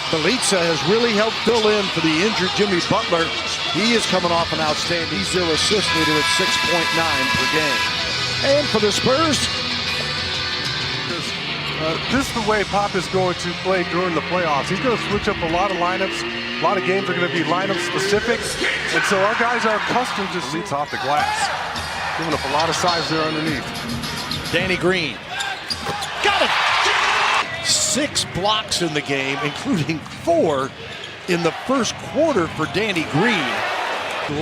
Bjelica has really helped fill in for the injured Jimmy Butler. He is coming off an outstanding. He's their assist leader at 6.9 per game. And for the Spurs, this is the way Pop is going to play during the playoffs. He's going to switch up a lot of lineups. A lot of games are going to be lineup specific. And so our guys are accustomed to leads off the glass. Giving up a lot of size there underneath. Danny Green. Got it! 6 blocks in the game, including 4 in the first quarter for Danny Green.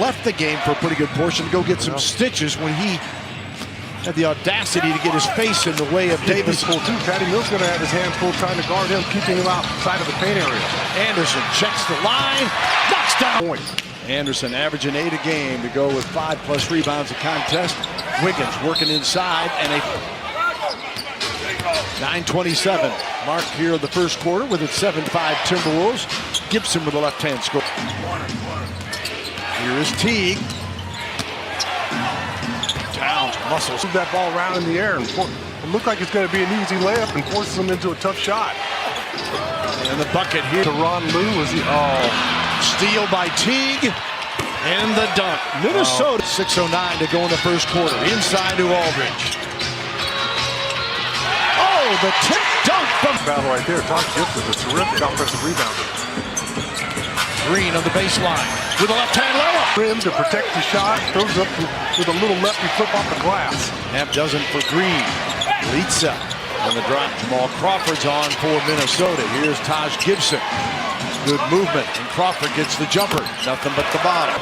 Left the game for a pretty good portion to go get some stitches when he had the audacity to get his face in the way of Davis. Patty Mills going to have his hands full trying to guard him, keeping him outside of the paint area. Anderson checks the line, knocks down. Anderson averaging 8 a game to go with 5+ rebounds a contest. Wiggins working inside, and a 9:27 mark here of the first quarter with it 7-5 Timberwolves. Gibson with a left-hand score. Here is Teague. Towns muscles. Move that ball around in the air, and it looked like it's going to be an easy layup and forces them into a tough shot. And the bucket here to Ron Lou was the steal by Teague. And the dunk. Minnesota. 6:09 to go in the first quarter. Inside to Aldridge. Oh, the tip dunk from battle right there. Taj Gibson, a terrific offensive rebounder. Green on the baseline with a left-hand layup. Rim to protect the shot. Throws up with a little lefty flip off the glass. Half dozen for Green. Bjelica on the drop. Jamal Crawford's on for Minnesota. Here's Taj Gibson. Good movement, and Crawford gets the jumper. Nothing but the bottom.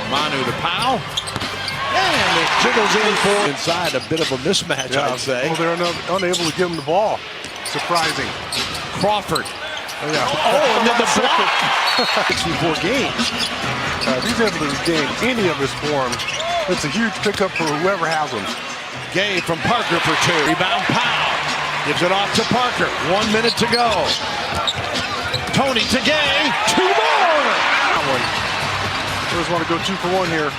Manu to Powell. And it jiggles in for inside. A bit of a mismatch, I'd say. Well, they're unable to give him the ball. Surprising. Crawford. Oh, yeah. And then the block. 64 games. If he's able to gain any of his form, it's a huge pickup for whoever has him. Gay from Parker for 2. Rebound Powell. Gives it off to Parker. 1 minute to go. Tony to Gay. 2 more. Spurs want to go 2 for 1 here.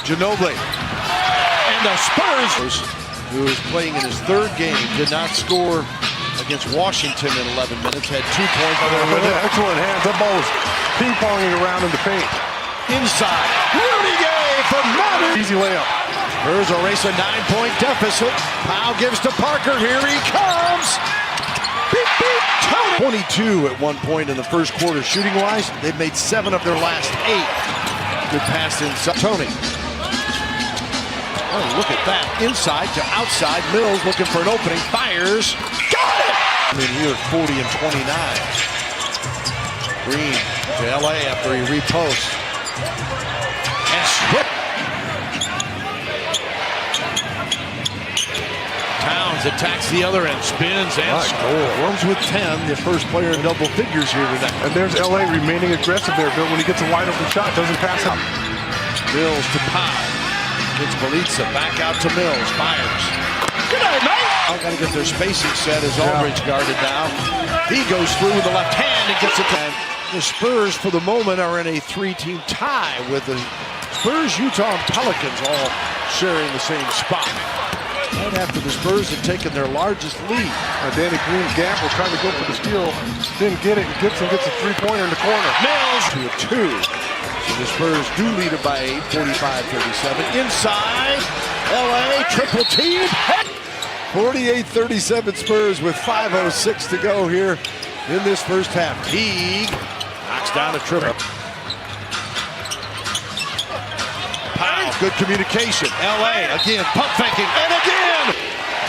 Ginobili. And the Spurs, who is playing in his 3rd game, did not score against Washington in 11 minutes. Had 2 points. Excellent hands. That ball was ping-ponging around in the paint. Inside. Rudy Gay from Manu. Easy layup. Spurs erase a 9-point deficit. Powell gives to Parker. Here he comes. Beep, beep. Tony. 22 at one point in the first quarter shooting-wise. They've made 7 of their last 8. Good pass inside. Tony. Oh, look at that. Inside to outside. Mills looking for an opening. Fires. Got it! I mean, here at 40 and 29. Green to LA after he reposts. And Swift. Towns attacks the other end. Spins and scores. With 10. The first player in double figures here tonight. And there's LA remaining aggressive there, Bill. When he gets a wide open shot, doesn't pass up. Mills to Powell. It's Bjelica back out to Mills. Fires. Good night, mate. I've got to get their spacing set as Aldridge guarded now. He goes through with the left hand and gets it down. The Spurs, for the moment, are in a 3-team tie with the Spurs, Utah, and Pelicans all sharing the same spot. Right after the Spurs had taken their largest lead. Danny Green gamble trying to go for the steal. Didn't get it. Gibson gets a 3-pointer in the corner. Mills to a 2. So the Spurs do lead it by 8, 45-37. Inside, LA, triple team. 48-37 Spurs with 5:06 to go here in this first half. Teague knocks down a triple. Powell, good communication. LA again, pump faking, and again.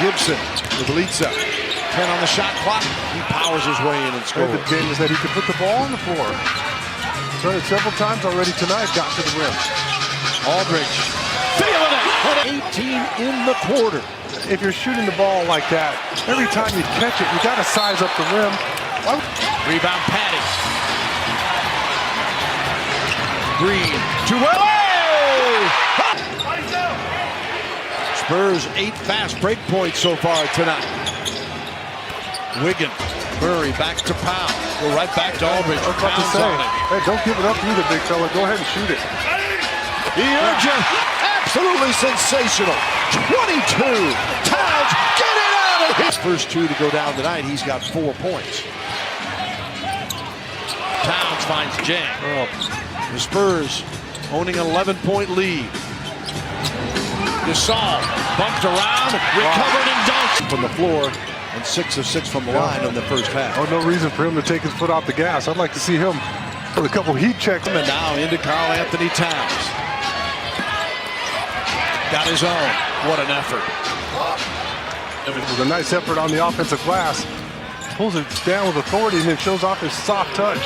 Gibson with Bjelica. 10 on the shot clock. He powers his way in and scores. The game is that he could put the ball on the floor. Done it several times already tonight, got to the rim. Aldridge feeling it. 18 in the quarter. If you're shooting the ball like that, every time you catch it, you got to size up the rim. Rebound Patty. Green to LA. Spurs 8 fast break points so far tonight. Wiggins. Murray back to Powell. Go right back to Aldridge. I was about to say, hey, don't give it up either, big fella. Go ahead and shoot it. He urges at absolutely sensational. 22. Towns, get it out of here. First two to go down tonight, he's got 4 points. Towns finds Jang. The Spurs owning an 11-point lead. Gasol bumped around, recovered and dunked from the floor, and 6 of 6 from the line in the first half. Oh, no reason for him to take his foot off the gas. I'd like to see him with a couple heat checks. And now into Karl Anthony Towns. Got his own. What an effort. It was a nice effort on the offensive glass. Pulls it down with authority and then shows off his soft touch.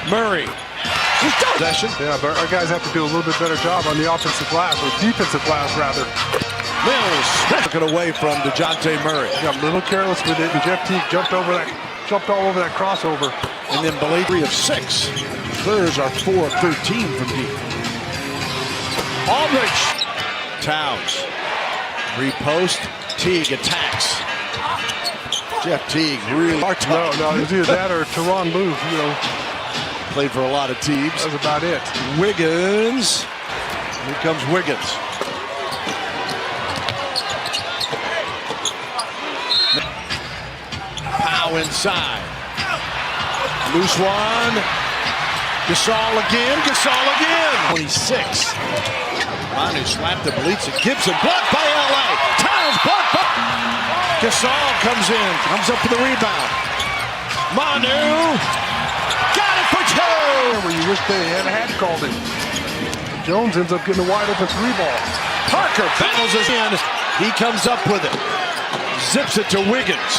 Murray. Possession. Yeah, but our guys have to do a little bit better job on the offensive glass, or defensive glass rather. Mills took it away from DeJounte Murray. Got a little careless with it, and Jeff Teague jumped all over that crossover. And then Blake 3 of 6. Spurs are 4 of 13 from deep. Aldridge. Towns. Repost. Teague attacks. Jeff Teague really. No, it's either that or Tyronn Lue, you know. Played for a lot of teams. That's about it. Wiggins. Here comes Wiggins. Powell inside. Loose one. Gasol again. 26. Manu slapped the Belitza. Gibson blocked by LA. Towns blocked by. Gasol comes in. Comes up for the rebound. Manu. Got it for 2. Where you wish they had called it. Jones ends up getting a wide open 3 ball. Parker battles us in. He comes up with it. Zips it to Wiggins.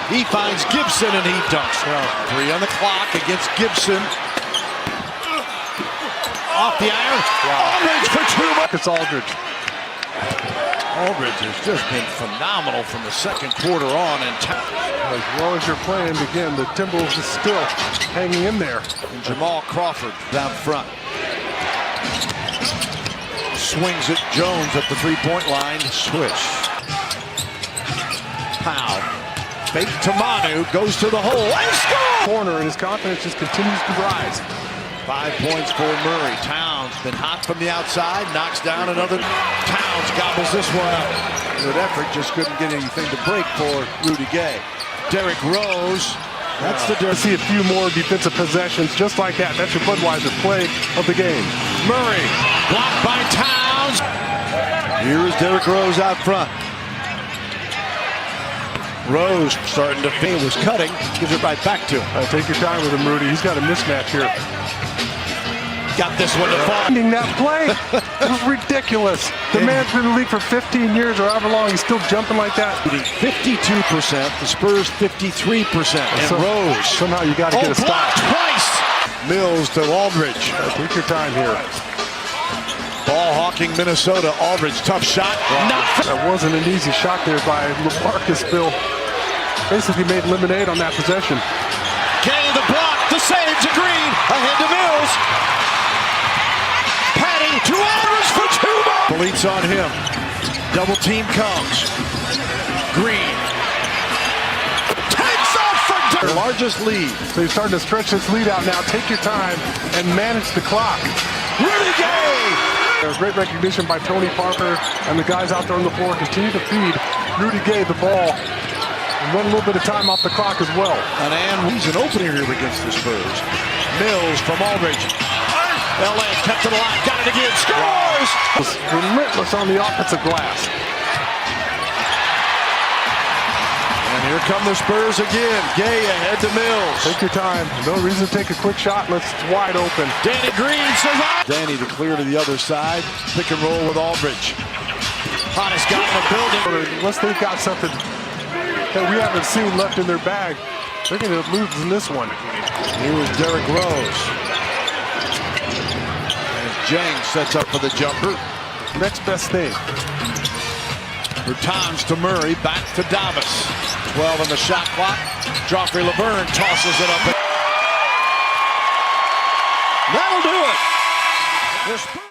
He finds Gibson and he dunks. 3 on the clock against Gibson. Off the iron. Aldridge for 2. It's Aldridge. Aldridge has just been phenomenal from the second quarter on. And as well as you're playing, again, the Timberwolves is still hanging in there. And Jamal Crawford down front. Swings it. Jones at the 3-point line. Swish. Powell. Fake to Manu. Goes to the hole. And score! Corner, and his confidence just continues to rise. 5 points for Murray. Towns been hot from the outside. Knocks down another. Towns gobbles this one up. Good effort. Just couldn't get anything to break for Rudy Gay. Derrick Rose. That's the to see a few more defensive possessions just like that. That's your Budweiser play of the game. Murray blocked by Towns. Here is Derrick Rose out front. Rose starting to feel, was cutting, gives it right back to him. Take your time with him, Rudy. He's got a mismatch here. Got this one to fall. That play was ridiculous. The man's been in the league for 15 years or however long. He's still jumping like that. 52%, the Spurs 53%. And so, Rose. Somehow you got to get a stop. Twice. Mills to Aldridge. Take your time here. Ball hawking Minnesota. Aldridge, tough shot. That wasn't an easy shot there by LaMarcus Bill. Basically made lemonade on that possession. Gay the block, the save to Green. Ahead to Mills. Patty to Aldridge for 2 more. Belitza on him. Double team comes. Green. Takes off for their largest lead. So you're starting to stretch this lead out now. Take your time and manage the clock. Rudy Gay. There's great recognition by Tony Parker and the guys out there on the floor. Continue to feed Rudy Gay the ball and run a little bit of time off the clock as well. And he's an opener here against the Spurs. Mills from Aldridge. LA kept it alive, got it again, scores! Was relentless on the offensive glass. And here come the Spurs again. Gay ahead to Mills. Take your time. No reason to take a quick shot unless it's wide open. Danny Green survives. Danny to clear to the other side. Pick and roll with Aldridge. Hottest guy in the building. Unless they've got something that we haven't seen left in their bag, they're going to lose in this one. Here is Derrick Rose. And Jang sets up for the jumper. Next best thing. Bertans to Murray, back to Davis. 12 on the shot clock. Joffrey Laverne tosses it up. That'll do it.